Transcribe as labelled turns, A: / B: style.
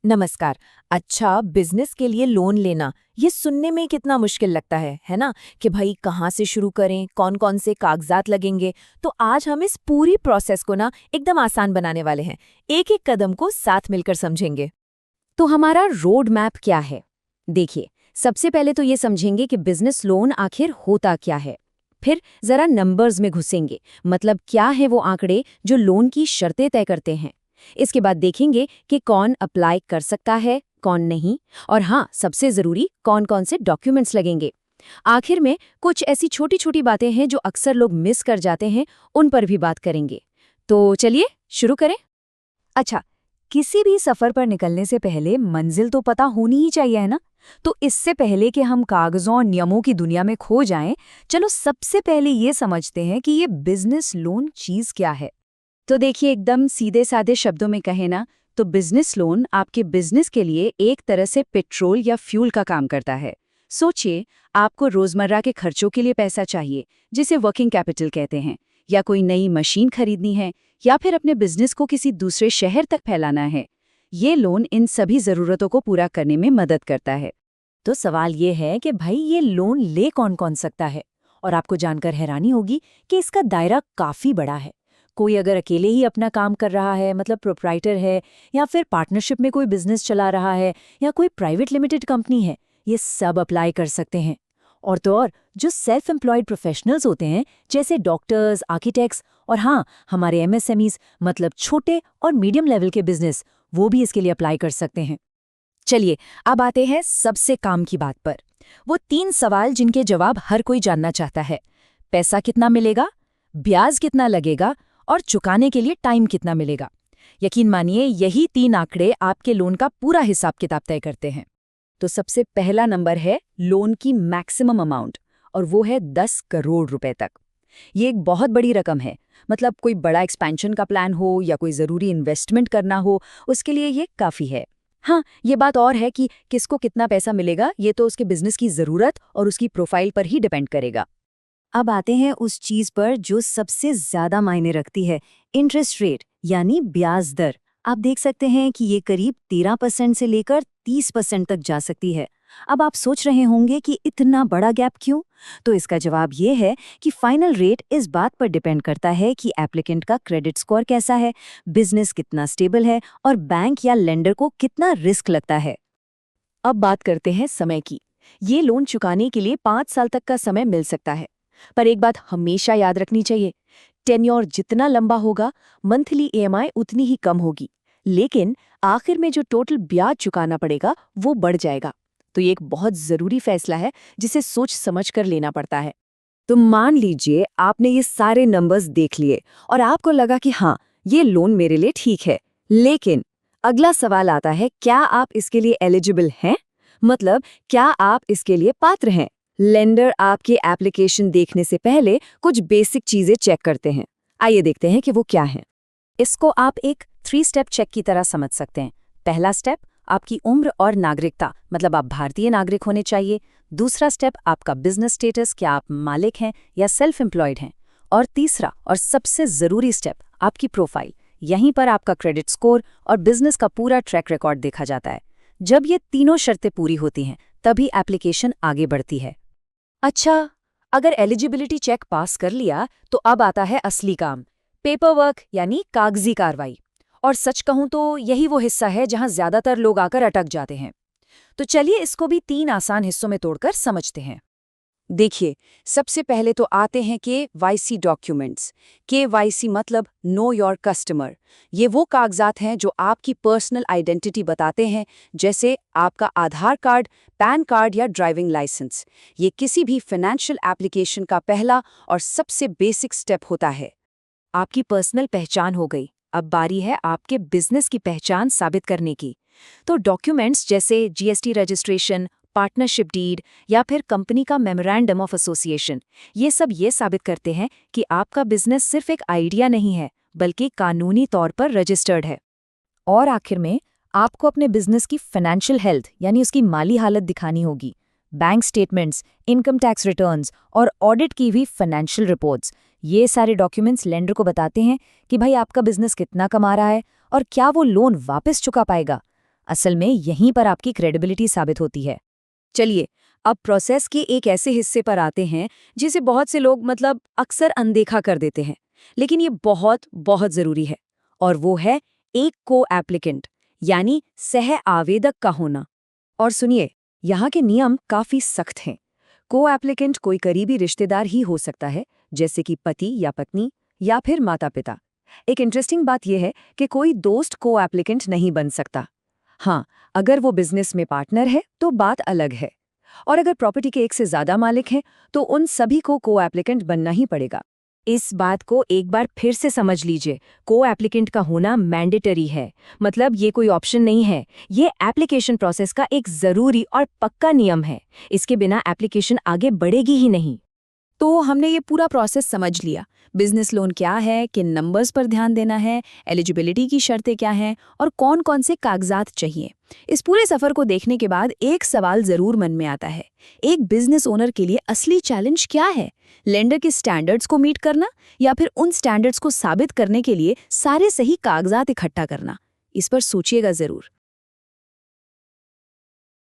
A: नमस्कार। अच्छा, बिजनेस के लिए लोन लेना ये सुनने में कितना मुश्किल लगता है ना? कि भाई कहाँ से शुरू करें, कौन कौन से कागजात लगेंगे। तो आज हम इस पूरी प्रोसेस को ना एकदम आसान बनाने वाले हैं। एक एक कदम को साथ मिलकर समझेंगे।
B: तो हमारा रोड मैप क्या है? देखिए, सबसे पहले तो ये समझेंगे कि बिजनेस लोन आखिर होता क्या है। फिर जरा नंबर्स में घुसेंगे, मतलब क्या है वो आंकड़े जो लोन की शर्तें तय करते हैं। इसके बाद देखेंगे कि कौन अप्लाई कर सकता है, कौन नहीं, और हाँ, सबसे जरूरी कौन कौन से डॉक्यूमेंट्स लगेंगे। आखिर में कुछ ऐसी छोटी छोटी बातें हैं जो अक्सर लोग मिस कर जाते हैं, उन पर भी बात करेंगे। तो चलिए शुरू करें।
C: अच्छा, किसी भी सफर पर निकलने से पहले मंजिल तो पता होनी ही चाहिए, है ना? तो इससे पहले कि हम कागजों और नियमों की दुनिया में खो जाएं, चलो सबसे पहले ये समझते हैं कि ये बिजनेस लोन चीज क्या है।
B: तो देखिए, एकदम सीधे साधे शब्दों में कहे ना, तो बिजनेस लोन आपके बिजनेस के लिए एक तरह से पेट्रोल या फ्यूल का काम करता है। सोचिए, आपको रोजमर्रा के खर्चों के लिए पैसा चाहिए, जिसे वर्किंग कैपिटल कहते हैं, या कोई नई मशीन खरीदनी है, या फिर अपने बिजनेस को किसी दूसरे शहर तक फैलाना है। ये लोन इन सभी जरूरतों को पूरा करने में मदद करता है।
C: तो सवाल ये है कि भाई ये लोन ले कौन कौन सकता है? और आपको जानकर हैरानी होगी कि इसका दायरा काफी बड़ा है। कोई अगर अकेले ही अपना काम कर रहा है, मतलब प्रोप्राइटर है, या फिर पार्टनरशिप में कोई बिजनेस चला रहा है, या कोई प्राइवेट लिमिटेड कंपनी है, ये सब अप्लाई कर सकते हैं। और तो और जो सेल्फ एम्प्लॉयड प्रोफेशनल्स होते हैं, जैसे डॉक्टर्स, आर्किटेक्ट्स और हाँ, हमारे एमएसएमईज, मतलब छोटे और मीडियम लेवल के बिजनेस, वो भी इसके लिए अप्लाई कर सकते हैं। चलिए, अब आते हैं सबसे काम की बात पर। वो 3 सवाल जिनके जवाब हर कोई जानना चाहता है। पैसा कितना मिलेगा, ब्याज कितना लगेगा, और चुकाने के लिए टाइम कितना मिलेगा। यकीन मानिए, यही 3 आंकड़े आपके लोन का पूरा हिसाब किताब तय करते हैं। तो सबसे पहला नंबर है लोन की मैक्सिमम अमाउंट, और वो है 10 करोड़ रुपए तक। ये एक बहुत बड़ी रकम है। मतलब कोई बड़ा एक्सपेंशन का प्लान हो या कोई ज़रूरी इन्वेस्टमेंट करना हो, उसके लिए ये काफ़ी है। हाँ, ये बात और है कि किसको कितना पैसा मिलेगा, ये तो उसके बिजनेस की ज़रूरत और उसकी प्रोफाइल पर ही डिपेंड करेगा। अब आते हैं उस चीज़ पर जो सबसे ज़्यादा मायने रखती है, इंटरेस्ट रेट यानी ब्याज दर। आप देख सकते हैं कि ये करीब 13% से लेकर 30% तक जा सकती है। अब आप सोच रहे होंगे कि इतना बड़ा गैप क्यों? तो इसका जवाब ये है कि फाइनल रेट इस बात पर डिपेंड करता है कि एप्लीकेंट का क्रेडिट स्कोर कैसा है, बिजनेस कितना स्टेबल है और बैंक या लेंडर को कितना रिस्क लगता है। अब बात करते हैं समय की। ये लोन चुकाने के लिए 5 साल तक का समय मिल सकता है। पर एक बात हमेशा याद रखनी चाहिए, टेन्योर जितना लंबा होगा, मंथली ईएमआई उतनी ही कम होगी, लेकिन आखिर में जो टोटल ब्याज चुकाना पड़ेगा वो बढ़ जाएगा। तो ये एक बहुत जरूरी फैसला है जिसे सोच समझ कर लेना पड़ता है। तो मान लीजिए आपने ये सारे नंबर्स देख लिए और आपको लगा कि हाँ, ये लोन मेरे लिए ठीक है, लेकिन अगला सवाल आता है, क्या आप इसके लिए एलिजिबल हैं? मतलब क्या आप इसके लिए पात्र हैं? लेंडर आपके एप्लीकेशन देखने से पहले कुछ बेसिक चीजें चेक करते हैं। आइए देखते हैं कि वो क्या हैं। इसको आप एक 3 स्टेप चेक की तरह समझ सकते हैं। पहला स्टेप, आपकी उम्र और नागरिकता, मतलब आप भारतीय नागरिक होने चाहिए। दूसरा स्टेप, आपका बिजनेस स्टेटस, क्या आप मालिक हैं या सेल्फ एम्प्लॉयड हैं। और तीसरा और सबसे जरूरी स्टेप, आपकी प्रोफाइल। यहीं पर आपका क्रेडिट स्कोर और बिजनेस का पूरा ट्रैक रिकॉर्ड देखा जाता है। जब ये तीनों शर्तें पूरी होती हैं, तभी एप्लीकेशन आगे बढ़ती है। अच्छा, अगर एलिजिबिलिटी चेक पास कर लिया, तो अब आता है असली काम, पेपर वर्क यानी कागजी कार्रवाई। और सच कहूं तो यही वो हिस्सा है जहां ज्यादातर लोग आकर अटक जाते हैं। तो चलिए इसको भी 3 आसान हिस्सों में तोड़कर समझते हैं। देखिए, सबसे पहले तो आते हैं केवाईसी डॉक्यूमेंट्स। केवाईसी मतलब नो योर कस्टमर। ये वो कागजात हैं जो आपकी पर्सनल आइडेंटिटी बताते हैं, जैसे आपका आधार कार्ड, पैन कार्ड या ड्राइविंग लाइसेंस। ये किसी भी फाइनेंशियल एप्लीकेशन का पहला और सबसे बेसिक स्टेप होता है। आपकी पर्सनल पहचान हो गई, अब बारी है आपके बिजनेस की पहचान साबित करने की। तो डॉक्यूमेंट्स जैसे जीएसटी रजिस्ट्रेशन, पार्टनरशिप डीड या फिर कंपनी का मेमोरेंडम ऑफ एसोसिएशन, ये सब ये साबित करते हैं कि आपका बिजनेस सिर्फ एक आइडिया नहीं है, बल्कि कानूनी तौर पर रजिस्टर्ड है। और आखिर में आपको अपने बिजनेस की फाइनेंशियल हेल्थ यानी उसकी माली हालत दिखानी होगी। Bank statements, income tax returns और ऑडिट की भी फाइनेंशियल रिपोर्ट्स, ये सारे डॉक्यूमेंट्स लेंडर को बताते हैं कि भाई आपका बिजनेस कितना कमा रहा है और क्या वो लोन वापस चुका पाएगा।
B: असल में यहीं पर आपकी क्रेडिबिलिटी साबित होती है। चलिए, अब प्रोसेस के एक ऐसे हिस्से पर आते हैं जिसे बहुत से लोग अक्सर अनदेखा कर देते हैं, लेकिन ये बहुत बहुत ज़रूरी है, और वो है एक को एप्लीकेंट यानी सह आवेदक का होना। और सुनिए, यहाँ के नियम काफ़ी सख्त हैं। को एप्लीकेंट कोई करीबी रिश्तेदार ही हो सकता है, जैसे कि पति या पत्नी या फिर माता पिता। एक इंटरेस्टिंग बात यह है कि कोई दोस्त को एप्लीकेंट नहीं बन सकता। हाँ, अगर वो बिजनेस में पार्टनर है तो बात अलग है। और अगर प्रॉपर्टी के एक से ज़्यादा मालिक हैं तो उन सभी को एप्लीकेंट बनना ही पड़ेगा।
A: इस बात को एक बार फिर से समझ लीजिए, को एप्लीकेंट का होना मैंडेटरी है। मतलब ये कोई ऑप्शन नहीं है, ये एप्लीकेशन प्रोसेस का एक ज़रूरी और पक्का नियम है। इसके बिना एप्लीकेशन आगे बढ़ेगी ही नहीं।
D: तो हमने ये पूरा प्रोसेस समझ लिया। बिजनेस लोन क्या है, किन नंबर्स पर ध्यान देना है, एलिजिबिलिटी की शर्तें क्या हैं और कौन कौन से कागजात चाहिए। इस पूरे सफ़र को देखने के बाद एक सवाल ज़रूर मन में आता है, एक बिजनेस ओनर के लिए असली चैलेंज क्या है? लेंडर के स्टैंडर्ड्स को मीट करना या फिर उन स्टैंडर्ड्स को साबित करने के लिए सारे सही कागजात इकट्ठा करना? इस पर सोचिएगा ज़रूर।